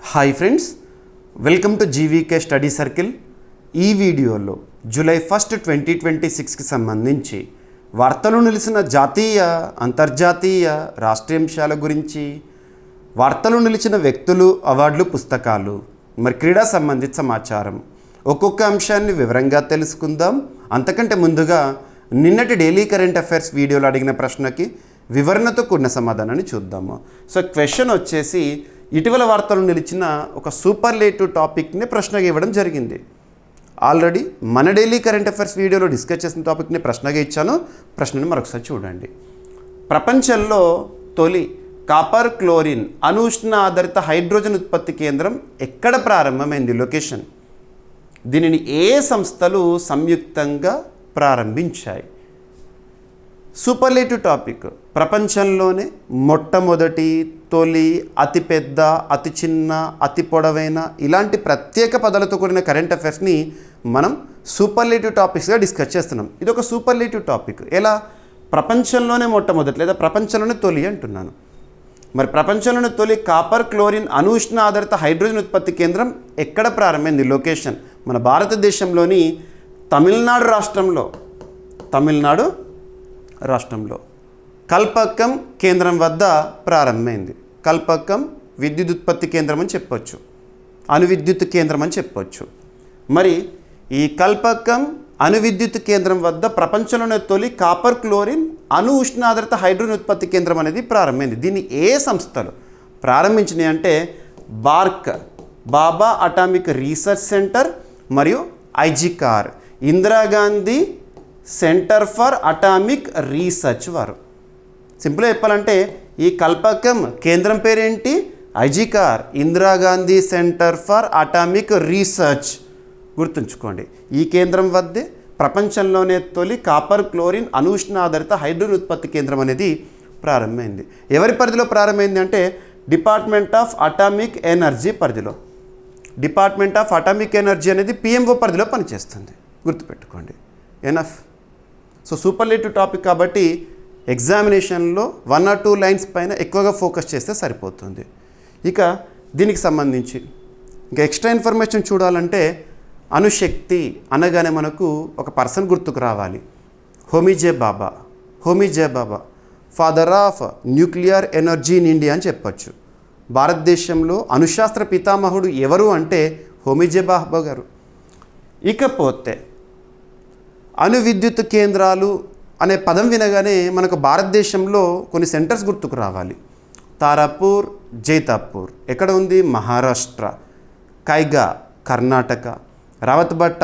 Hi friends, welcome to GVK study circle. ఈ వీడియోలో July 1, 2026కి సంబంధించి వార్తలు నిలిచిన జాతీయ, అంతర్జాతీయ, రాష్ట్రీయాంశాల గురించి, వార్తలు నిలిచిన వ్యక్తులు, అవార్డులు, పుస్తకాలు, మరి క్రీడా సంబంధిత సమాచారం, ఒక్కొక్క అంశాన్ని వివరంగా తెలుసుకుందాం. అంతకంటే ముందుగా నిన్నటి డైలీ కరెంట్ అఫైర్స్ వీడియోలో అడిగిన ప్రశ్నకి వివరణతో కూడిన సమాధానాన్ని చూద్దాము. సో క్వశ్చన్ వచ్చేసి, ఇటీవల వార్తలు నిలిచిన ఒక సూపర్లేటివ్ టాపిక్ని ప్రశ్నగా ఇవ్వడం జరిగింది. ఆల్రెడీ మన డైలీ కరెంట్ అఫైర్స్ వీడియోలో డిస్కస్ చేసిన టాపిక్ని ప్రశ్నగా ఇచ్చాను. ప్రశ్నని మరొకసారి చూడండి. ప్రపంచంలో తొలి కాపర్ క్లోరిన్ అణుఉష్ణ ఆధారిత హైడ్రోజన్ ఉత్పత్తి కేంద్రం ఎక్కడ ప్రారంభమైంది? లొకేషన్. దీనిని ఏ సంస్థలు సంయుక్తంగా ప్రారంభించాయి? Superlative topic. ప్రపంచంలోనే మొట్టమొదటి, తొలి, అతిపెద్ద, అతి చిన్న, అతి పొడవైన, ఇలాంటి ప్రత్యేక పదాలతో కూడిన కరెంట్ అఫైర్స్ని మనం సూపర్లేటివ్ టాపిక్స్గా డిస్కస్ చేస్తున్నాం. ఇది ఒక సూపర్లేటివ్ టాపిక్. ఎలా? ప్రపంచంలోనే మొట్టమొదటి లేదా ప్రపంచంలోనే తొలి అంటున్నాను. మరి ప్రపంచంలోనే తొలి కాపర్ క్లోరిన్ అణుఉష్ణ ఆధారిత హైడ్రోజన్ ఉత్పత్తి కేంద్రం ఎక్కడ ప్రారంభమైంది? లొకేషన్ మన భారతదేశంలోని తమిళనాడు రాష్ట్రంలో కల్పక్కం కేంద్రం వద్ద ప్రారంభమైంది. కల్పక్కం విద్యుత్ ఉత్పత్తి కేంద్రం అని చెప్పొచ్చు, అణు విద్యుత్ కేంద్రం అని చెప్పొచ్చు. మరి ఈ కల్పక్కం అణు విద్యుత్ కేంద్రం వద్ద ప్రపంచంలోనే తొలి కాపర్ క్లోరిన్ అణు ఉష్ణాధారిత హైడ్రోజన్ ఉత్పత్తి కేంద్రం అనేది ప్రారంభమైంది. దీన్ని ఏ సంస్థలు ప్రారంభించినాయి అంటే BARC, Bhabha atomic research centre మరియు IGCAR, Indira Gandhi centre for atomic research వారు. సింపుల్గా చెప్పాలంటే ఈ కల్పక్కం కేంద్రం పేరేంటి? IGCAR, Indira Gandhi centre for atomic research. గుర్తుంచుకోండి, ఈ కేంద్రం వద్దే ప్రపంచంలోనే తొలి కాపర్ క్లోరిన్ అణుఉష్ణ ఆధారిత హైడ్రోజన్ ఉత్పత్తి కేంద్రం అనేది ప్రారంభమైంది. ఎవరి పరిధిలో ప్రారంభమైంది అంటే డిపార్ట్మెంట్ ఆఫ్ అటామిక్ ఎనర్జీ పరిధిలో. డిపార్ట్మెంట్ ఆఫ్ అటామిక్ ఎనర్జీ అనేది పిఎంఓ పరిధిలో పనిచేస్తుంది. గుర్తుపెట్టుకోండి. ఎనఫ్. సో సూపర్లేటివ్ టాపిక్ కాబట్టి ఎగ్జామినేషన్లో 1 or 2 లైన్స్ పైన ఎక్కువగా ఫోకస్ చేస్తే సరిపోతుంది. ఇక దీనికి సంబంధించి ఇంకా ఎక్స్ట్రా ఇన్ఫర్మేషన్ చూడాలంటే అణుశక్తి అనగానే మనకు ఒక పర్సన్ గుర్తుకు రావాలి. Homi J Bhabha father of nuclear energy in India అని చెప్పచ్చు. భారతదేశంలో అణుశాస్త్ర పితామహుడు ఎవరు అంటే హోమీ జే బాబా గారు. ఇకపోతే అణు విద్యుత్ కేంద్రాలు అనే పదం వినగానే మనకు భారతదేశంలో కొన్ని సెంటర్స్ గుర్తుకు రావాలి. తారాపూర్, జైతాపూర్ ఎక్కడ ఉంది? మహారాష్ట్ర. కైగా కర్ణాటక, రావత్బట్ట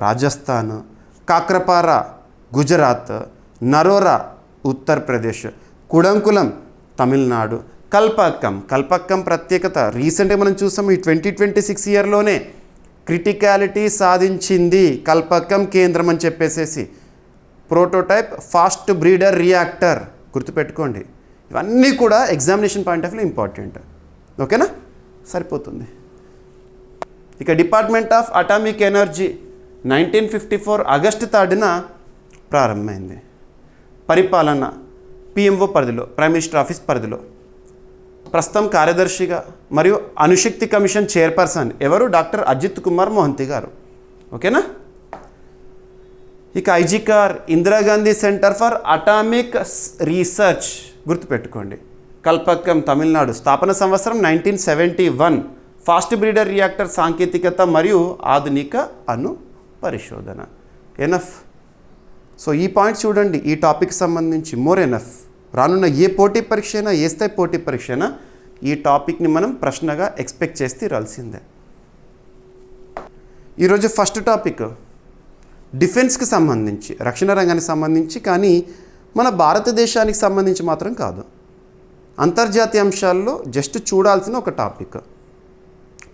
రాజస్థాన్, కాక్రపార గుజరాత్, నరోరా ఉత్తరప్రదేశ్, కుడంకులం తమిళనాడు. కల్పక్కం ప్రత్యేకత రీసెంట్గా మనం చూసాము. ఈ 2026 ఇయర్లోనే క్రిటికాలిటీ సాధించింది కల్పక్కం కేంద్రం అని చెప్పేసేసి. Prototype fast breeder reactor. గుర్తుపెట్టుకోండి, ఇవన్నీ కూడా examination point of view important. ఓకేనా? సరిపోతుంది. ఇక department of atomic energy 1954 August 3న ప్రారంభమైంది. పరిపాలన పిఎంఓ పరిధిలో, ప్రైమ్ మినిస్టర్ ఆఫీస్ పరిధిలో. ప్రస్తుతం కార్యదర్శిగా మరియు అణుశక్తి కమిషన్ చైర్పర్సన్ ఎవరు? డాక్టర్ అజిత్ కుమార్ మొహంతి గారు. ఓకేనా? ఇక IGCAR, Indira Gandhi centre for atomic research. గుర్తుపెట్టుకోండి. కల్పక్కం తమిళనాడు. స్థాపన సంవత్సరం 1971. ఫాస్ట్ బ్రీడర్ రియాక్టర్ సాంకేతికత మరియు ఆధునిక అణు పరిశోధన. ఎనఫ్. సో ఈ పాయింట్ చూడండి, ఈ టాపిక్ సంబంధించి మోర్ ఎనఫ్. రానున్న ఏ పోటీ పరీక్ష అయినా, ఏ స్థాయి పోటీ పరీక్ష అయినా ఈ టాపిక్ని మనం ప్రశ్నగా ఎక్స్పెక్ట్ చేసి తీరాల్సిందే. ఈరోజు ఫస్ట్ టాపిక్ డిఫెన్స్కి సంబంధించి, రక్షణ రంగానికి సంబంధించి, కానీ మన భారతదేశానికి సంబంధించి మాత్రం కాదు. అంతర్జాతీయ అంశాల్లో జస్ట్ చూడాల్సిన ఒక టాపిక్.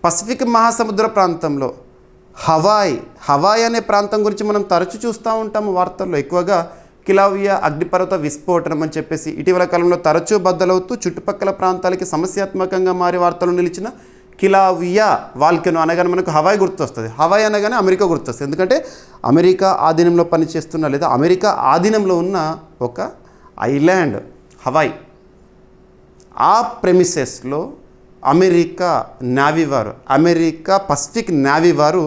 పసిఫిక్ మహాసముద్ర ప్రాంతంలో హవాయ్ అనే ప్రాంతం గురించి మనం తరచూ చూస్తూ ఉంటాము వార్తల్లో. ఎక్కువగా కిలావియా అగ్నిపర్వత విస్ఫోటనం అని చెప్పేసి ఇటీవల కాలంలో తరచూ బద్దలవుతూ చుట్టుపక్కల ప్రాంతాలకి సమస్యాత్మకంగా మారి వార్తలు నిలిచిన కిలావియా వాల్కెనో అనగానే మనకు హవాయ్ గుర్తొస్తుంది. హవాయ్ అనగానే అమెరికా గుర్తొస్తుంది. ఎందుకంటే అమెరికా ఆధీనంలో పనిచేస్తున్న లేదా అమెరికా ఆధీనంలో ఉన్న ఒక ఐలాండ్ హవాయ్. ఆ ప్రెమిసెస్లో అమెరికా నేవీ వారు, అమెరికా పసిఫిక్ నేవీ వారు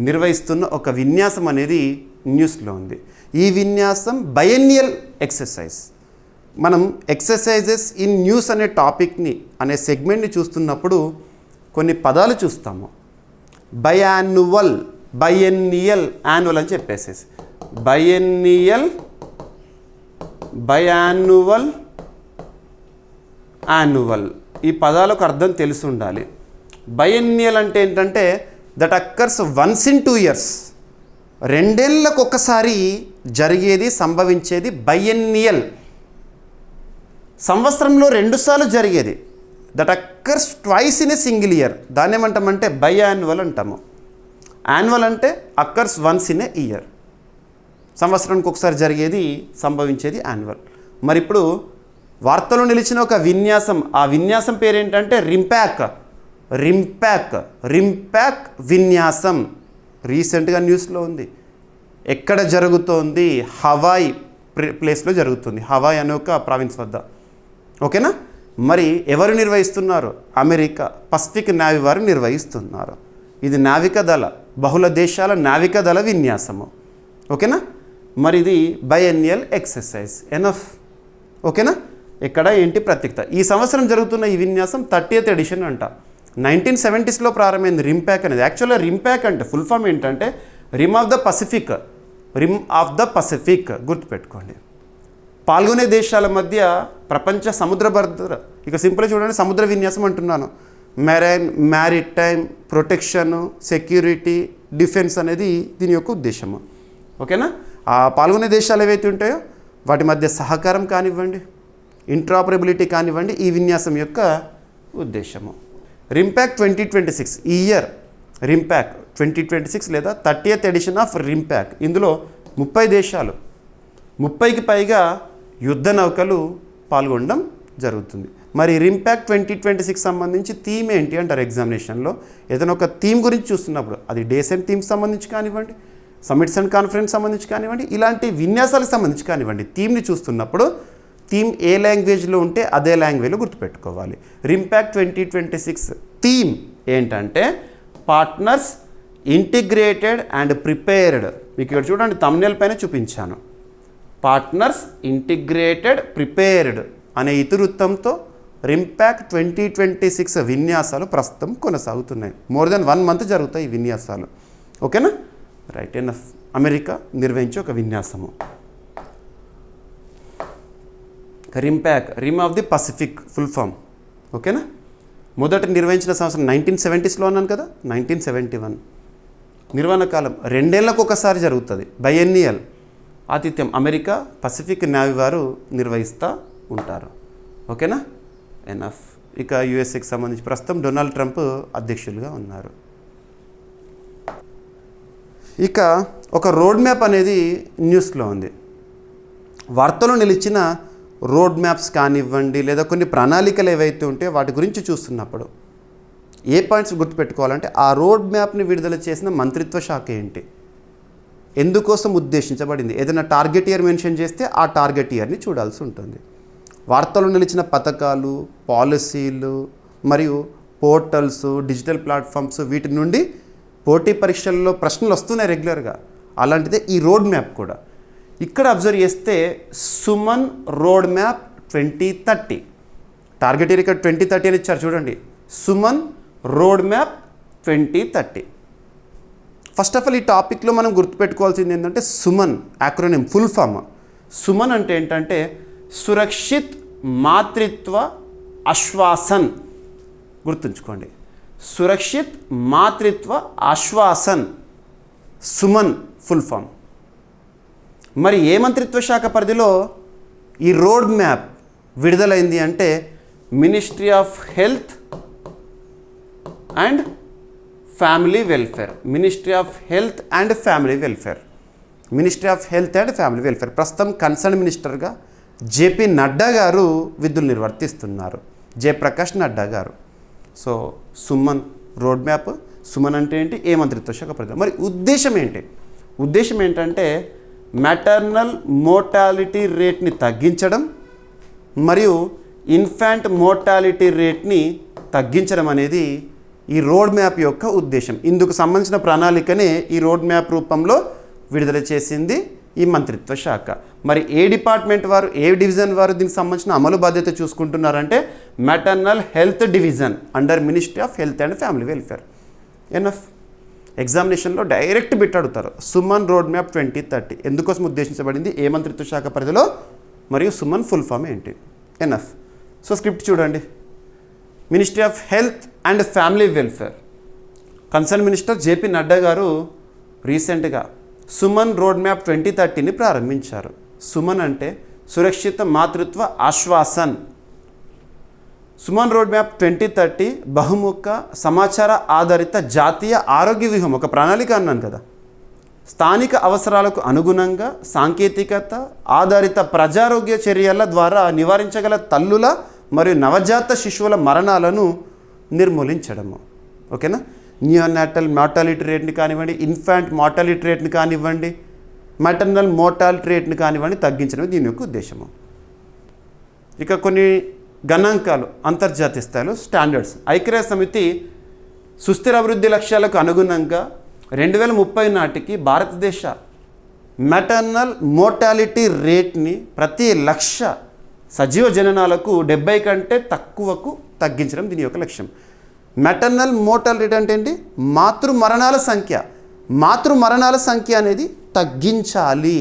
నిర్వహిస్తున్న ఒక విన్యాసం అనేది న్యూస్లో ఉంది. ఈ విన్యాసం బయెన్నియల్ ఎక్సర్సైజ్. మనం ఎక్సర్సైజెస్ ఇన్ న్యూస్ అనే టాపిక్ని అనే సెగ్మెంట్ని చూస్తున్నప్పుడు కొన్ని పదాలు చూస్తాము. బయాన్యువల్, బయెన్నియల్, యాన్యువల్ అని చెప్పేసేసి బయెన్నియల్, బయాన్యువల్, యాన్యువల్. ఈ పదాలకు అర్థం తెలిసి ఉండాలి. బయెన్నియల్ అంటే ఏంటంటే that occurs once in 2 years, 2 ఏళ్ళకు ఒకసారి జరిగేది, సంభవించేది బయెన్నియల్. సంవత్సరంలో 2 సార్లు జరిగేది that occurs twice in a single year, దాన్ని ఏమంటామంటే బయాన్యువల్ అంటాము. యాన్యువల్ అంటే occurs once in a year, సంవత్సరానికి ఒకసారి జరిగేది, సంభవించేది యాన్యువల్. మరి ఇప్పుడు వార్తలో నిలిచిన ఒక విన్యాసం, ఆ విన్యాసం పేరేంటంటే రింపాక్. రింపాక్, రింపాక్ విన్యాసం రీసెంట్గా న్యూస్లో ఉంది. ఎక్కడ జరుగుతోంది? హవాయ్ ప్లేస్లో జరుగుతుంది, హవాయ్ అనే ఒక ప్రావిన్స్ వద్ద. ఓకేనా? మరి ఎవరు నిర్వహిస్తున్నారు? అమెరికా పసిఫిక్ నేవీ వారు నిర్వహిస్తున్నారు. ఇది నావికాదళ, బహుళ దేశాల నావికాదళ విన్యాసము. ఓకేనా? మరి ఇది బయెన్నియల్ ఎక్సర్సైజ్. ఎనఫ్. ఓకేనా? ఎక్కడ ఏంటి ప్రత్యేకత? ఈ సంవత్సరం జరుగుతున్న ఈ విన్యాసం 30th ఎడిషన్ అంట. 1970sలో ప్రారంభమైంది రింపాక్ అనేది. యాక్చువల్గా రింపాక్ అంటే ఫుల్ ఫామ్ ఏంటంటే rim of the Pacific, rim of the Pacific గుర్తుపెట్టుకోండి. పాల్గొనే దేశాల మధ్య ప్రపంచ సముద్ర భద్రత, ఇక సింపుల్గా చూడండి, సముద్ర విన్యాసం అంటున్నాను. Marine, maritime protection, security, defence అనేది దీని యొక్క ఉద్దేశము. ఓకేనా? ఆ పాల్గొనే దేశాలు ఏవైతే ఉంటాయో వాటి మధ్య సహకారం కానివ్వండి, ఇంట్రాపరబిలిటీ కానివ్వండి, ఈ విన్యాసం యొక్క ఉద్దేశము. రింపాక్ 2026, ఈ ఇయర్ రింపాక్ 2026 లేదా 30th ఎడిషన్ ఆఫ్ రింపాక్. ఇందులో 30 దేశాలు, 30కి పైగా యుద్ధ నౌకలు పాల్గొనడం జరుగుతుంది. మరి రింపాక్ 2026 సంబంధించి థీమ్ ఏంటి అంటారు ఎగ్జామినేషన్లో. ఏదైనా ఒక థీమ్ గురించి చూస్తున్నప్పుడు అది డేస్ అండ్ థీమ్స్ సంబంధించి కానివ్వండి, సమిట్స్ అండ్ కాన్ఫరెన్స్ సంబంధించి కానివ్వండి, ఇలాంటి విన్యాసాలకు సంబంధించి కానివ్వండి, థీమ్ని చూస్తున్నప్పుడు థీమ్ ఏ లాంగ్వేజ్లో ఉంటే అదే లాంగ్వేజ్లో గుర్తుపెట్టుకోవాలి. రింపాక్ 2026 థీమ్ ఏంటంటే పార్ట్నర్స్ ఇంటిగ్రేటెడ్ అండ్ ప్రిపేర్డ్. మీకు ఇక్కడ చూడండి, థంబ్నెయిల్ పైన చూపించాను. పార్ట్నర్స్ ఇంటిగ్రేటెడ్ ప్రిపేర్డ్ అనే ఇతివృత్తంతో రింపాక్ 2026 విన్యాసాలు ప్రస్తుతం కొనసాగుతున్నాయి. మోర్ దెన్ 1 month జరుగుతాయి ఈ విన్యాసాలు. ఓకేనా? రైట్. ఎనఫ్. అమెరికా నిర్వహించే ఒక విన్యాసము RIMPAC, rim of the Pacific full form. ఓకేనా? మొదట నిర్వహించిన సంవత్సరం 1970sలో అన్నాను కదా, 1971. నిర్వహణ కాలం 2 ఏళ్ళకు ఒకసారి జరుగుతుంది. బయెన్నియల్. ఆతిథ్యం అమెరికా పసిఫిక్ నేవీ వారు నిర్వహిస్తూ ఉంటారు. ఓకేనా? ఎనఫ్. ఇక యుఎస్ఏకి సంబంధించి ప్రస్తుతం డొనాల్డ్ ట్రంప్ అధ్యక్షులుగా ఉన్నారు. ఇక ఒక రోడ్ మ్యాప్ అనేది న్యూస్లో ఉంది. వార్తలో నిలిచిన రోడ్ మ్యాప్స్ కానివ్వండి, లేదా కొన్ని ప్రణాళికలు ఏవైతే ఉంటే వాటి గురించి చూస్తున్నప్పుడు ఏ పాయింట్స్ గుర్తుపెట్టుకోవాలంటే ఆ రోడ్ మ్యాప్ని విడుదల చేసిన మంత్రిత్వ శాఖ ఏంటి, ఎందుకోసం ఉద్దేశించబడింది. ఏదైనా టార్గెట్ ఇయర్ మెన్షన్ చేస్తే ఆ టార్గెట్ ఇయర్ని చూడాల్సి ఉంటుంది. వార్తల్లో నిలిచిన పథకాలు, పాలసీలు మరియు పోర్టల్స్, డిజిటల్ ప్లాట్ఫామ్స్, వీటి నుండి పోటీ పరీక్షల్లో ప్రశ్నలు వస్తున్నాయి రెగ్యులర్గా. అలాంటిదే ఈ రోడ్ మ్యాప్ కూడా. ఇక్కడ అబ్జర్వ్ చేస్తే SUMAN road map 2030 target year ఇక్కడ 2030 అని ఇచ్చారు చూడండి. SUMAN road map 2030. First of all ఈ టాపిక్లో మనం గుర్తుపెట్టుకోవాల్సింది ఏంటంటే SUMAN acronym full form. SUMAN అంటే ఏంటంటే సురక్షిత్ మాతృత్వ ఆశ్వాసన్. గుర్తుంచుకోండి, సురక్షిత్ మాతృత్వ ఆశ్వాసన్ సుమన్ ఫుల్ ఫామ్. మరి ఏ మంత్రిత్వ శాఖ పరిధిలో ఈ రోడ్ మ్యాప్ విడుదలైంది అంటే ministry of health and family welfare. Ministry of health and family welfare. Ministry of health and family welfare. ప్రస్తుతం కన్సర్న్ మినిస్టర్గా జేపీ నడ్డా గారు విధులు నిర్వర్తిస్తున్నారు. జయప్రకాష్ నడ్డా గారు. So Suman road map. Suman అంటే ఏంటి? ఏ మంత్రిత్వ శాఖ పరిధి. మరి ఉద్దేశం ఏంటి? ఉద్దేశం ఏంటంటే మ్యాటర్నల్ మోర్టాలిటీ రేట్ని తగ్గించడం మరియు ఇన్ఫాంట్ మోర్టాలిటీ రేట్ని తగ్గించడం అనేది ఈ రోడ్ మ్యాప్ యొక్క ఉద్దేశం. ఇందుకు సంబంధించిన ప్రణాళికనే ఈ రోడ్ మ్యాప్ రూపంలో విడుదల చేసింది ఈ మంత్రిత్వ శాఖ. మరి ఏ డిపార్ట్మెంట్ వారు, ఏ డివిజన్ వారు దీనికి సంబంధించిన అమలు బాధ్యత చూసుకుంటున్నారంటే maternal health division under ministry of health and family welfare. ఎన్ఎఫ్ ఎగ్జామినేషన్లో డైరెక్ట్ బిట్ అడుగుతారు. సుమన్ రోడ్ మ్యాప్ 2030 ఎందుకోసం ఉద్దేశించబడింది, ఏ మంత్రిత్వ శాఖ పరిధిలో, మరియు సుమన్ ఫుల్ ఫామ్ ఏంటి. ఎన్ఎఫ్. సో స్క్రిప్ట్ చూడండి. Ministry of health and family welfare, concern minister JP Nadda గారు రీసెంట్గా సుమన్ రోడ్ మ్యాప్ 2030ని ప్రారంభించారు. సుమన్ అంటే సురక్షిత మాతృత్వ ఆశ్వాసన్. సుమన్ రోడ్ మ్యాప్ 2030 బహుముఖ సమాచార ఆధారిత జాతీయ ఆరోగ్య వ్యూహం, ఒక ప్రణాళిక అన్నాను కదా. స్థానిక అవసరాలకు అనుగుణంగా సాంకేతికత ఆధారిత ప్రజారోగ్య చర్యల ద్వారా నివారించగల తల్లుల మరియు నవజాత శిశువుల మరణాలను నిర్మూలించడము. ఓకేనా. నియోనాటల్ మార్టాలిటీ రేట్ని కానివ్వండి, ఇన్ఫాంట్ మార్టాలిటీ రేట్ని కానివ్వండి, మెటర్నల్ మోర్టాలిటీ రేట్ని కానివ్వండి తగ్గించడం దీని యొక్క ఉద్దేశము. ఇక కొన్ని గణాంకాలు అంతర్జాతీయ స్థాయిలో స్టాండర్డ్స్. ఐక్యరాజ్య సమితి సుస్థిర అభివృద్ధి లక్ష్యాలకు అనుగుణంగా 2030 నాటికి భారతదేశ మెటర్నల్ మోర్టాలిటీ రేట్ని ప్రతి 1,00,000 సజీవ జననాలకు 70 కంటే తక్కువకు తగ్గించడం దీని యొక్క లక్ష్యం. మెటర్నల్ మోర్టాలిటీ రేట్ అంటే ఏంటి? మాతృ మరణాల సంఖ్య అనేది తగ్గించాలి.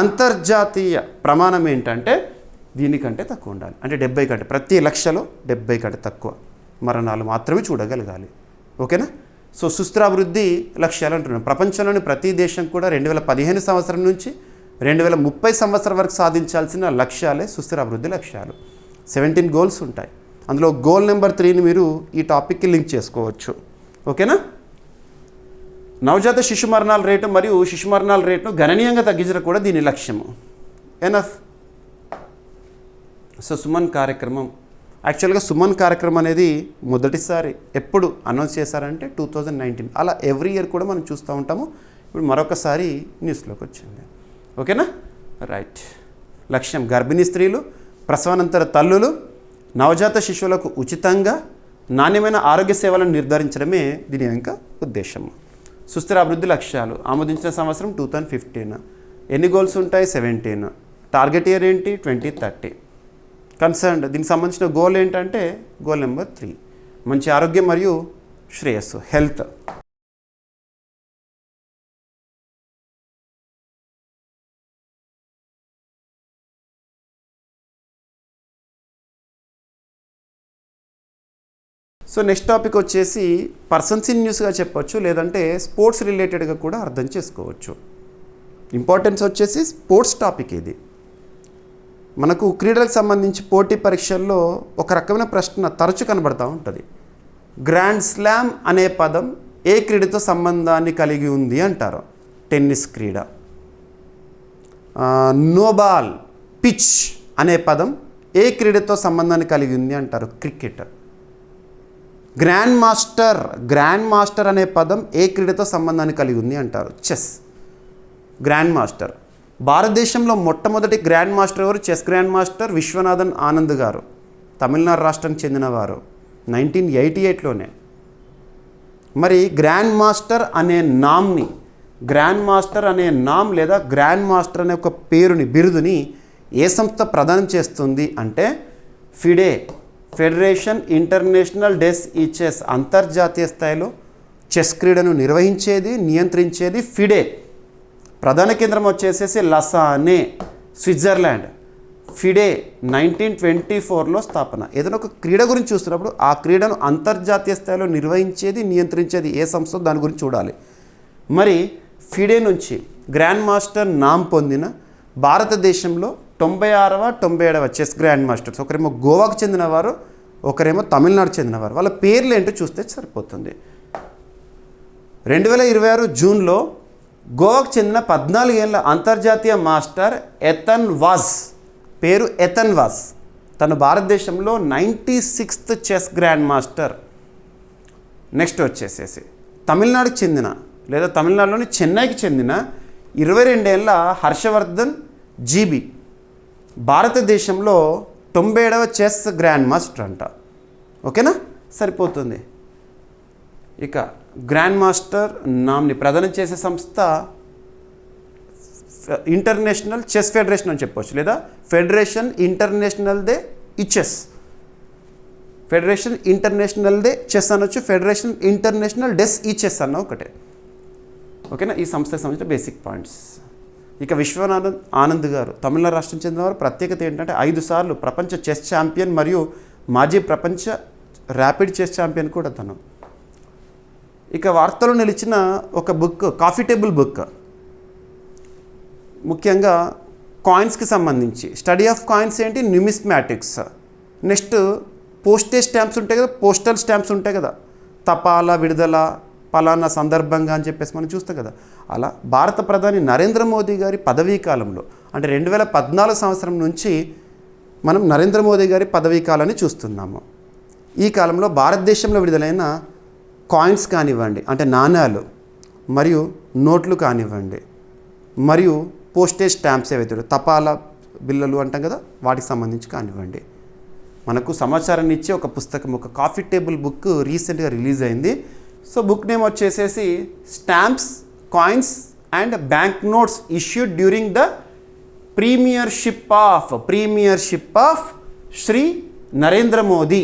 అంతర్జాతీయ ప్రమాణం ఏంటంటే దీనికంటే తక్కువ ఉండాలి. అంటే 70 కంటే, ప్రతి 1,00,000లో 70 కంటే తక్కువ మరణాలు మాత్రమే చూడగలగాలి. ఓకేనా. సో సుస్థిరాభివృద్ధి లక్ష్యాలు అంటున్నాం. ప్రపంచంలోని ప్రతి దేశం కూడా 2015 సంవత్సరం నుంచి 2030 సంవత్సరం వరకు సాధించాల్సిన లక్ష్యాలే సుస్థిరాభివృద్ధి లక్ష్యాలు. 17 గోల్స్ ఉంటాయి. అందులో గోల్ నెంబర్ 3ని మీరు ఈ టాపిక్కి లింక్ చేసుకోవచ్చు. ఓకేనా. నవజాత శిశు మరణాల రేటు మరియు శిశు మరణాల రేటును గణనీయంగా తగ్గించడం కూడా దీని లక్ష్యము. ఎనఫ్. సో సుమన్ కార్యక్రమం, యాక్చువల్గా సుమన్ కార్యక్రమం అనేది మొదటిసారి ఎప్పుడు అనౌన్స్ చేశారంటే 2019. అలా ఎవ్రీ ఇయర్ కూడా మనం చూస్తూ ఉంటాము. ఇప్పుడు మరొకసారి న్యూస్లోకి వచ్చింది. ఓకేనా. రైట్. లక్ష్యం గర్భిణీ స్త్రీలు, ప్రసవానంతర తల్లులు, నవజాత శిశువులకు ఉచితంగా నాణ్యమైన ఆరోగ్య సేవలను నిర్ధారించడమే దీని యొక్క ఉద్దేశము. సుస్థిర అభివృద్ధి లక్ష్యాలు ఆమోదించిన సంవత్సరం 2015. ఎన్ని గోల్స్ ఉంటాయి? 17. టార్గెట్ ఇయర్ ఏంటి? 2030. కన్సర్న్డ్ దీనికి సంబంధించిన గోల్ ఏంటంటే గోల్ నెంబర్ 3, మంచి ఆరోగ్యం మరియు శ్రేయస్సు, హెల్త్. సో నెక్స్ట్ టాపిక్ వచ్చేసి పర్సన్స్ ఇన్ న్యూస్గా చెప్పొచ్చు, లేదంటే స్పోర్ట్స్ రిలేటెడ్గా కూడా అర్థం చేసుకోవచ్చు. ఇంపార్టెన్స్ వచ్చేసి స్పోర్ట్స్ టాపిక్ ఇది. మనకు క్రీడలకు సంబంధించి పోటీ పరీక్షల్లో ఒక రకమైన ప్రశ్న తరచు కనబడుతూ ఉంటుంది. గ్రాండ్ స్లామ్ అనే పదం ఏ క్రీడతో సంబంధాన్ని కలిగి ఉంది అంటారు. టెన్నిస్ క్రీడ. నోబాల్ పిచ్ అనే పదం ఏ క్రీడతో సంబంధాన్ని కలిగి ఉంది అంటారు. క్రికెట్. గ్రాండ్ మాస్టర్ అనే పదం ఏ క్రీడతో సంబంధాన్ని కలిగి ఉంది అంటారు. చెస్. Grand master. భారతదేశంలో మొట్టమొదటి గ్రాండ్ మాస్టర్ ఎవరు? Chess grand master Viswanathan Anand గారు, తమిళనాడు రాష్ట్రానికి చెందినవారు, 1988లోనే. మరి గ్రాండ్ మాస్టర్ అనే నామ్ లేదా గ్రాండ్ మాస్టర్ అనే ఒక పేరుని, బిరుదుని ఏ సంస్థ ప్రదానం చేస్తుంది అంటే ఫిడే, ఫెడరేషన్ ఇంటర్నేషనల్ డెస్ ఈ చెస్. అంతర్జాతీయ స్థాయిలో చెస్ క్రీడను నిర్వహించేది, నియంత్రించేది ఫిడే. ప్రధాన కేంద్రం వచ్చేసేసి లసానే, స్విట్జర్లాండ్. ఫిడే 1924లో స్థాపన. ఏదైనా ఒక క్రీడ గురించి చూస్తున్నప్పుడు ఆ క్రీడను అంతర్జాతీయ స్థాయిలో నిర్వహించేది, నియంత్రించేది ఏ సంస్థ, దాని గురించి చూడాలి. మరి ఫిడే నుంచి గ్రాండ్ మాస్టర్ నామ్ పొందిన భారతదేశంలో 96వ 97వ చెస్ గ్రాండ్ మాస్టర్స్. ఒకరేమో గోవాకు చెందినవారు, ఒకరేమో తమిళనాడు చెందినవారు. వాళ్ళ పేర్లు ఏంటో చూస్తే సరిపోతుంది. 2026 జూన్లో గోవాకు చెందిన 14 ఏళ్ల అంతర్జాతీయ మాస్టర్ ఎథన్ వాజ్, పేరు ఎథన్ వాజ్, తను భారతదేశంలో 96th chess grand master. Next వచ్చేసేసి తమిళనాడుకి చెందిన లేదా తమిళనాడులోని చెన్నైకి చెందిన 22 ఏళ్ల హర్షవర్ధన్ జీబీ, భారతదేశంలో 97వ చెస్ గ్రాండ్ మాస్టర్ అంట. ఓకేనా. సరిపోతుంది. ఇక గ్రాండ్ మాస్టర్ నామ్ని ప్రదానం చేసే సంస్థ ఇంటర్నేషనల్ చెస్ ఫెడరేషన్ అని చెప్పవచ్చు, లేదా ఫెడరేషన్ ఇంటర్నేషనల్ దే ఇచెస్. ఫెడరేషన్ ఇంటర్నేషనల్ దే చెస్ అనొచ్చు, ఫెడరేషన్ ఇంటర్నేషనల్ డెస్ ఈ చెస్ అన్న ఒకటే. ఓకేనా, ఈ సంస్థకు సంబంధించిన బేసిక్ పాయింట్స్. ఇక విశ్వనాథన్ ఆనంద్ గారు తమిళనాడు రాష్ట్రం చెందినవారు. ప్రత్యేకత ఏంటంటే 5 సార్లు ప్రపంచ చెస్ ఛాంపియన్ మరియు మాజీ ప్రపంచ ర్యాపిడ్ చెస్ ఛాంపియన్ కూడా తను. ఇక వార్తలో నిలిచిన ఒక బుక్, కాఫీ టేబుల్ బుక్, ముఖ్యంగా కాయిన్స్కి సంబంధించి. స్టడీ ఆఫ్ కాయిన్స్ ఏంటి? న్యూమిస్మాటిక్స్. నెక్స్ట్ పోస్టేజ్ స్టాంప్స్ ఉంటాయి కదా, పోస్టల్ స్టాంప్స్ ఉంటాయి కదా, తపాలా విడుదల పలానా సందర్భంగా అని చెప్పేసి మనం చూస్తాం కదా. అలా భారత ప్రధాని నరేంద్ర మోదీ గారి పదవీ కాలంలో, అంటే 2014 సంవత్సరం నుంచి మనం నరేంద్ర మోదీ గారి పదవీ కాలాన్ని చూస్తున్నాము. ఈ కాలంలో భారతదేశంలో విడుదలైన కాయిన్స్ కానివ్వండి, అంటే నాణ్యాలు మరియు నోట్లు కానివ్వండి, మరియు పోస్టేజ్ స్టాంప్స్ ఏవైతే తపాలా బిల్లలు అంటాం కదా, వాటికి సంబంధించి కానివ్వండి, మనకు సమాచారాన్ని ఇచ్చే ఒక పుస్తకం, ఒక కాఫీ టేబుల్ బుక్ రీసెంట్గా రిలీజ్ అయింది. సో బుక్ నేమ్ వచ్చేసేసి stamps, coins and bank notes issued during the premiership of Shri Narendra Modi,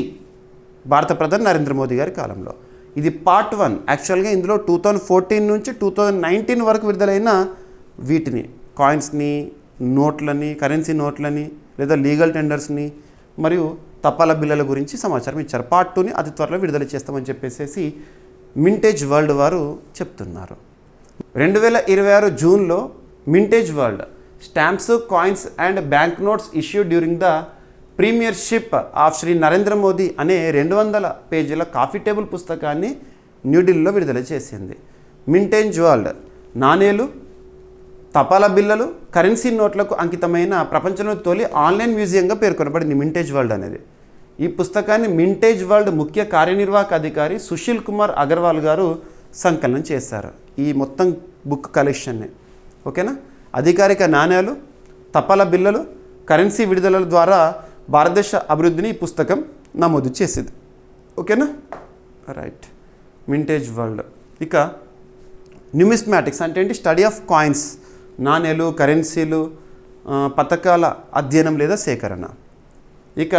భారత ప్రధాని నరేంద్ర మోదీ గారి కాలంలో. ఇది పార్ట్ 1. యాక్చువల్గా ఇందులో 2014 నుంచి 2019 వరకు విడుదలైన వీటిని, కాయిన్స్ని, నోట్లని, కరెన్సీ నోట్లని, లేదా లీగల్ టెండర్స్ని మరియు తపాలా బిల్లల గురించి సమాచారం ఇచ్చారు. పార్ట్ 2ని అతి త్వరలో విడుదల చేస్తామని చెప్పేసి మింటేజ్ వరల్డ్ వారు చెప్తున్నారు. 2026 జూన్లో mintage world stamps, coins and bank notes issue during the premiership of Shri Narendra Modi అనే 200 పేజీల కాఫీ టేబుల్ పుస్తకాన్ని న్యూఢిల్లీలో విడుదల చేసింది. మింటేజ్ వరల్డ్ నాణేలు, తపాలా బిల్లలు, కరెన్సీ నోట్లకు అంకితమైన ప్రపంచంలోని తొలి ఆన్లైన్ మ్యూజియంగా పేర్కొనబడింది మింటేజ్ వరల్డ్ అనేది. ఈ పుస్తకాన్ని మింటేజ్ వరల్డ్ ముఖ్య కార్యనిర్వాహక అధికారి సుశీల్ కుమార్ అగర్వాల్ గారు సంకలనం చేశారు ఈ మొత్తం బుక్ కలెక్షన్ని. ఓకేనా, అధికారిక నాణ్యాలు, తపాలా బిల్లలు, కరెన్సీ విడుదలల ద్వారా భారతదేశ అభివృద్ధిని ఈ పుస్తకం నమోదు చేసింది. ఓకేనా, రైట్. మింటేజ్ వరల్డ్. ఇక న్యూమిస్మాటిక్స్ అంటే ఏంటి? స్టడీ ఆఫ్ కాయిన్స్, నాణేలు, కరెన్సీలు, పథకాల అధ్యయనం లేదా సేకరణ. ఇక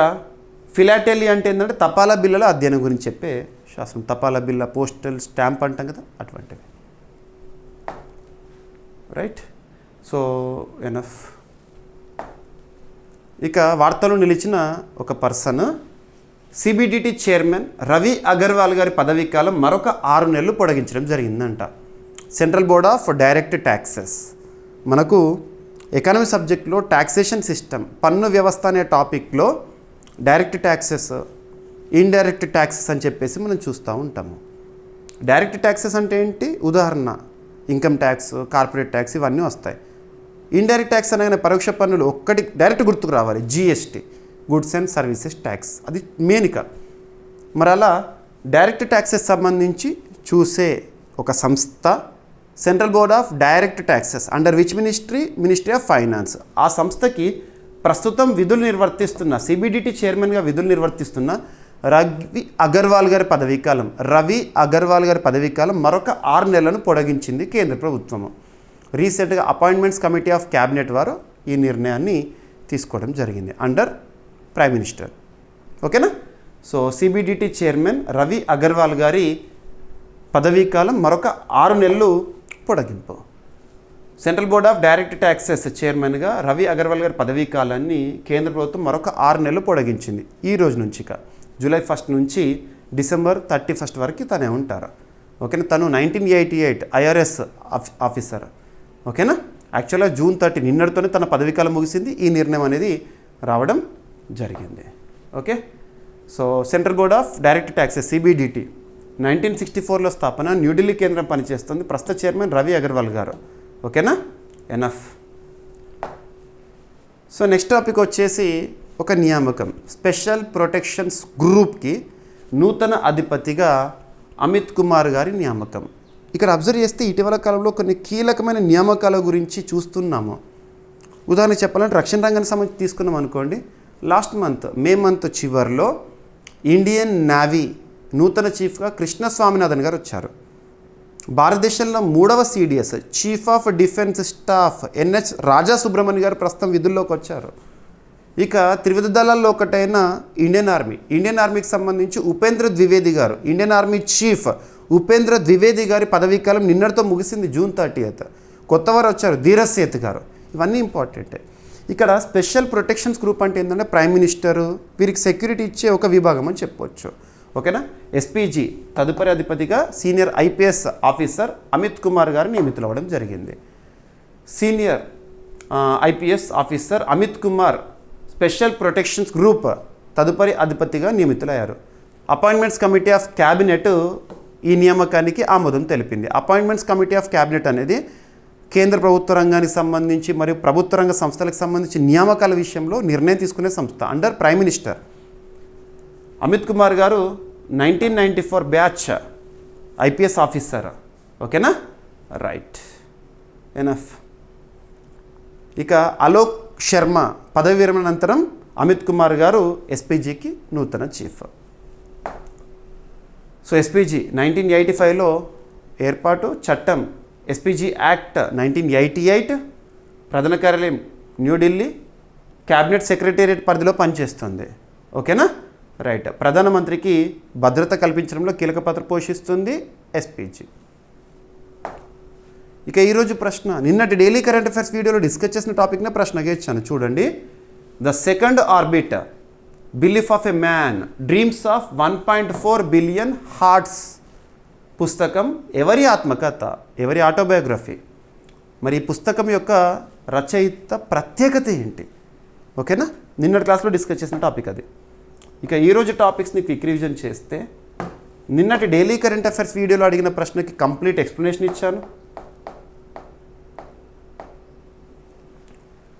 ఫిలాటెలీ అంటే ఏంటంటే తపాలా బిల్లల అధ్యయనం గురించి చెప్పే శాస్త్రం. తపాలా బిల్ల, పోస్టల్ స్టాంప్ అంటాం కదా, అటువంటివి. Right, so enough. ఇక వార్తలో నిలిచిన ఒక person, CBDT chairman Ravi Agarwal గారి పదవీ కాలం మరొక 6 నెలలు పొడిగించడం జరిగిందంట. Central board of direct taxes, మనకు ఎకానమీ సబ్జెక్ట్లో ట్యాక్సేషన్ సిస్టమ్, పన్ను వ్యవస్థ అనే టాపిక్లో డైరెక్ట్ ట్యాక్సెస్, ఇండైరెక్ట్ ట్యాక్సెస్ అని చెప్పేసి మనం చూస్తూ ఉంటాము. డైరెక్ట్ ట్యాక్సెస్ అంటే ఏంటి? ఉదాహరణ ఇన్కమ్ ట్యాక్స్, కార్పొరేట్ ట్యాక్స్ ఇవన్నీ వస్తాయి. ఇండైరెక్ట్ ట్యాక్స్ అనగానే పరోక్ష పన్నులు ఒక్కటి డైరెక్ట్ గుర్తుకు రావాలి, GST, goods and services tax, అది మెయిన్క. మరి అలా డైరెక్ట్ ట్యాక్సెస్ సంబంధించి చూసే ఒక సంస్థ central board of direct taxes, under which ministry of finance. ఆ సంస్థకి ప్రస్తుతం విధులు నిర్వర్తిస్తున్న, సిబిడిటి చైర్మన్గా విధులు నిర్వర్తిస్తున్న రవి అగర్వాల్ గారి పదవీకాలం మరొక 6 నెలలను పొడిగించింది కేంద్ర ప్రభుత్వము. రీసెంట్గా అపాయింట్మెంట్స్ కమిటీ ఆఫ్ క్యాబినెట్ వారు ఈ నిర్ణయాన్ని తీసుకోవడం జరిగింది అండర్ ప్రైమ్ మినిస్టర్. ఓకేనా, so CBDT chairman Ravi Agarwal గారి పదవీకాలం మరొక 6 నెలలు పొడిగింపు. Central board of direct taxes చైర్మన్గా రవి అగర్వాల్ గారి పదవీ కాలాన్ని కేంద్ర ప్రభుత్వం మరొక 6 నెలలు పొడిగించింది. ఈ రోజు నుంచి ఇక జూలై 1 నుంచి డిసెంబర్ 31 వరకు తనే ఉంటారు. ఓకేనా, తను 1988 ఐఆర్ఎస్ ఆఫీసర్. ఓకేనా, యాక్చువల్గా జూన్ 30 నిన్నటితోనే తన పదవీకాలం ముగిసింది. ఈ నిర్ణయం అనేది రావడం జరిగింది. Okay, so central board of direct taxes CBDT 1964లో స్థాపన, న్యూఢిల్లీ కేంద్రం పనిచేస్తుంది. ప్రస్తుత చైర్మన్ రవి అగర్వాల్ గారు. ఓకేనా, ఎనఫ్. సో నెక్స్ట్ టాపిక్ వచ్చేసి ఒక నియామకం. స్పెషల్ ప్రొటెక్షన్స్ గ్రూప్కి నూతన అధిపతిగా అమిత్ కుమార్ గారి నియామకం. ఇక్కడ అబ్జర్వ్ చేస్తే ఇటీవల కాలంలో కొన్ని కీలకమైన నియామకాల గురించి చూస్తున్నాము. ఉదాహరణ చెప్పాలంటే రక్షణ రంగానికి సంబంధించి తీసుకున్నాం అనుకోండి. లాస్ట్ మంత్ మే మంత్ చివరిలో ఇండియన్ నేవీ నూతన చీఫ్గా కృష్ణ స్వామినాథన్ గారు వచ్చారు. భారతదేశంలో 3వ CDS chief of defence staff NH రాజా సుబ్రహ్మణ్య గారు ప్రస్తుతం విధుల్లోకి వచ్చారు. ఇక త్రివిధ దళాల్లో ఒకటైన ఇండియన్ ఆర్మీకి సంబంధించి ఉపేంద్ర ద్వివేది గారు, Indian army chief Upendra Dwivedi గారి పదవీకాలం నిన్నటితో ముగిసింది, June 30th. కొత్తవారు వచ్చారు, ధీరజ్ సేత్ గారు. ఇవన్నీ ఇంపార్టెంటే. ఇక్కడ స్పెషల్ ప్రొటెక్షన్స్ గ్రూప్ అంటే ఏంటంటే ప్రైమ్ మినిస్టరు వీరికి సెక్యూరిటీ ఇచ్చే ఒక విభాగం అని చెప్పవచ్చు. ఓకేనా. SPG తదుపరి అధిపతిగా senior IPS officer Amit Kumar గారు నియమితులవ్వడం జరిగింది. Senior IPS officer Amit Kumar special protections group తదుపరి అధిపతిగా నియమితులయ్యారు. అపాయింట్మెంట్స్ కమిటీ ఆఫ్ క్యాబినెట్ ఈ నియామకానికి ఆమోదం తెలిపింది. అపాయింట్మెంట్స్ కమిటీ ఆఫ్ క్యాబినెట్ అనేది కేంద్ర ప్రభుత్వ రంగానికి సంబంధించి మరియు ప్రభుత్వ రంగ సంస్థలకు సంబంధించి నియామకాల విషయంలో నిర్ణయం తీసుకునే సంస్థ under prime minister. Amit Kumar గారు 1994 బ్యాచ్ IPS ఆఫీసర్. ఓకేనా, రైట్, ఎనఫ్. ఇక అలోక్ శర్మ పదవి విరమణ అనంతరం అమిత్ కుమార్ గారు SPGకి నూతన చీఫ్. సో SPG 1985లో ఏర్పాటు, చట్టం SPG యాక్ట్ 1988, ప్రధాన కార్యాలయం న్యూఢిల్లీ, క్యాబినెట్ సెక్రటేరియట్ పరిధిలో పనిచేస్తుంది. ఓకేనా, రైట్. ప్రధానమంత్రికి భద్రత కల్పించడంలో కీలక పాత్ర పోషిస్తుంది SPG. ఇక ఈరోజు ప్రశ్న, నిన్నటి డైలీ కరెంట్ అఫైర్స్ వీడియోలో డిస్కస్ చేసిన టాపిక్నే ప్రశ్నగా ఇచ్చాను, చూడండి. The second orbit belief of a man dreams of 1.4 billion hearts పుస్తకం ఎవరి ఆత్మకథ, ఎవరి ఆటోబయోగ్రఫీ? మరి ఈ పుస్తకం యొక్క రచయిత ప్రత్యేకత ఏంటి? ఓకేనా, నిన్నటి క్లాస్లో డిస్కస్ చేసిన టాపిక్ అది. ఇక ఈరోజు టాపిక్స్ని క్విక్ రివిజన్ చేస్తే, నిన్నటి డైలీ కరెంట్ అఫైర్స్ వీడియోలో అడిగిన ప్రశ్నకి కంప్లీట్ ఎక్స్ప్లెనేషన్ ఇచ్చాను.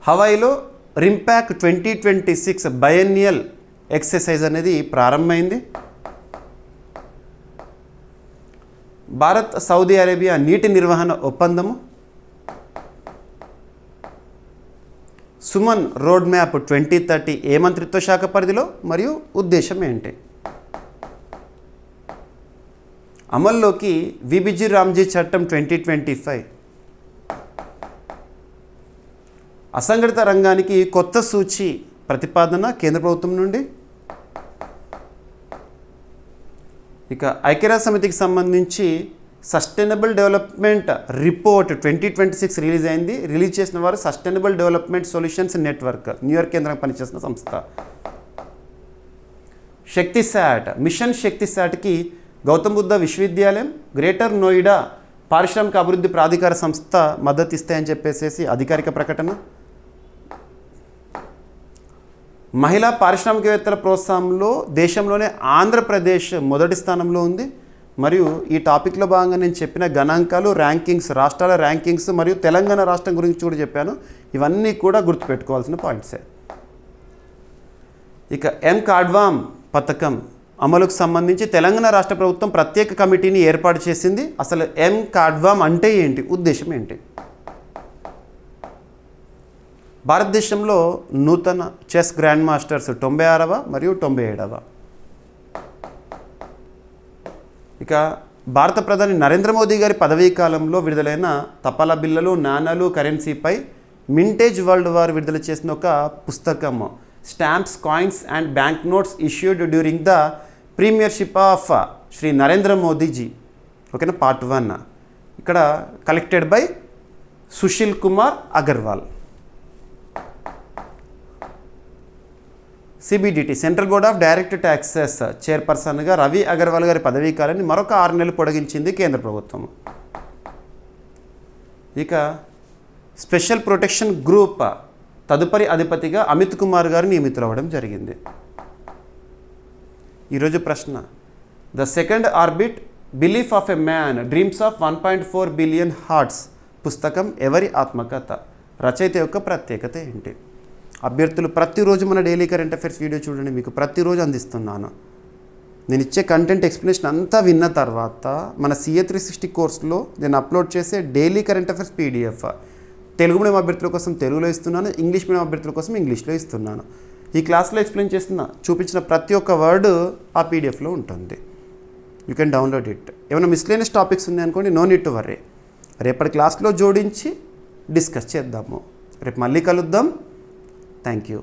హవాయిలో రింపాక్ 2026 బయన్నియల్ ఎక్సర్సైజ్ అనేది ప్రారంభమైంది. భారత్ సౌదీ అరేబియా నీటి నిర్వహణ ఒప్పందము, సుమన్ రోడ్ మ్యాప్ 2030 ఏ మంత్రిత్వ శాఖ పరిధిలో మరియు ఉద్దేశం ఏంటి? అమల్లోకి విబిజి రామ్జీ చట్టం 2025, అసంఘటిత రంగానికి కొత్త సూచి ప్రతిపాదన కేంద్ర ప్రభుత్వం నుండి. ఇక ఐక్యరాజ్య సమితికి సంబంధించి సస్టైనబుల్ డెవలప్మెంట్ రిపోర్ట్ 2026 రిలీజ్ అయింది. రిలీజ్ చేసిన వారు sustainable development solutions network, New York కేంద్రంగా పనిచేసిన సంస్థ. శక్తిశాట్ మిషన్ శక్తిశాట్కి గౌతమ్ బుద్ధ విశ్వవిద్యాలయం, గ్రేటర్ నోయిడా పారిశ్రామిక అభివృద్ధి ప్రాధికార సంస్థ మద్దతు ఇస్తాయని చెప్పేసి అధికారిక ప్రకటన. మహిళా పారిశ్రామికవేత్తల ప్రోత్సాహంలో దేశంలోనే ఆంధ్రప్రదేశ్ మొదటి స్థానంలో ఉంది. మరియు ఈ టాపిక్లో భాగంగా నేను చెప్పిన గణాంకాలు, ర్యాంకింగ్స్, రాష్ట్రాల ర్యాంకింగ్స్ మరియు తెలంగాణ రాష్ట్రం గురించి కూడా చెప్పాను. ఇవన్నీ కూడా గుర్తుపెట్టుకోవాల్సిన పాయింట్సే. ఇక M-KADWAM పథకం అమలుకు సంబంధించి తెలంగాణ రాష్ట్ర ప్రభుత్వం ప్రత్యేక కమిటీని ఏర్పాటు చేసింది. అసలు M-KADWAM అంటే ఏంటి, ఉద్దేశం ఏంటి? భారతదేశంలో నూతన చెస్ గ్రాండ్ మాస్టర్స్ 96వ మరియు 97వ. ఇక భారత ప్రధాని నరేంద్ర మోదీ గారి పదవీ కాలంలో విడుదలైన తపాలా బిల్లలు, నాణాలు, కరెన్సీపై మింటేజ్ వరల్డ్ వార్ విడుదల చేసిన ఒక పుస్తకం, stamps, coins and bank notes issued during the premiership of Shri Narendra Modi ji. ఓకేనా, పార్ట్ 1. ఇక్కడ collected by Sushil Kumar Agarwal. CBDT central board of direct taxes చైర్పర్సన్గా రవి అగర్వాల్ గారి పదవీ కాలాన్ని మరొక 6 నెలలు పొడిగించింది కేంద్ర ప్రభుత్వం. ఇక స్పెషల్ ప్రొటెక్షన్ గ్రూప్ తదుపరి అధిపతిగా అమిత్ కుమార్ గారు నియమితులవ్వడం జరిగింది. ఈరోజు ప్రశ్న, the second orbit belief of a man dreams of 1.4 billion hearts పుస్తకం ఎవరి ఆత్మకథ? రచయిత యొక్క ప్రత్యేకత ఏంటి? అభ్యర్థులు ప్రతిరోజు మన డైలీ కరెంట్ అఫైర్స్ వీడియో చూడండి, మీకు ప్రతిరోజు అందిస్తున్నాను. నేను ఇచ్చే కంటెంట్ ఎక్స్ప్లెనేషన్ అంతా విన్న తర్వాత మన CA 360 కోర్సులో నేను అప్లోడ్ చేసే daily current affairs PDF Telugu medium అభ్యర్థుల కోసం తెలుగులో ఇస్తున్నాను, ఇంగ్లీష్ మీడియం అభ్యర్థుల కోసం ఇంగ్లీష్లో ఇస్తున్నాను. ఈ క్లాస్లో ఎక్స్ప్లెయిన్ చేస్తున్న చూపించిన ప్రతి ఒక్క వర్డ్ ఆ PDFలో ఉంటుంది. You can download it. ఏమైనా మిస్లేనియస్ టాపిక్స్ ఉన్నాయనుకోండి, నో నీడ్ టు వర్రీ, రేపటి క్లాస్లో జోడించి డిస్కస్ చేద్దాము. రేపు మళ్ళీ కలుద్దాం. Thank you.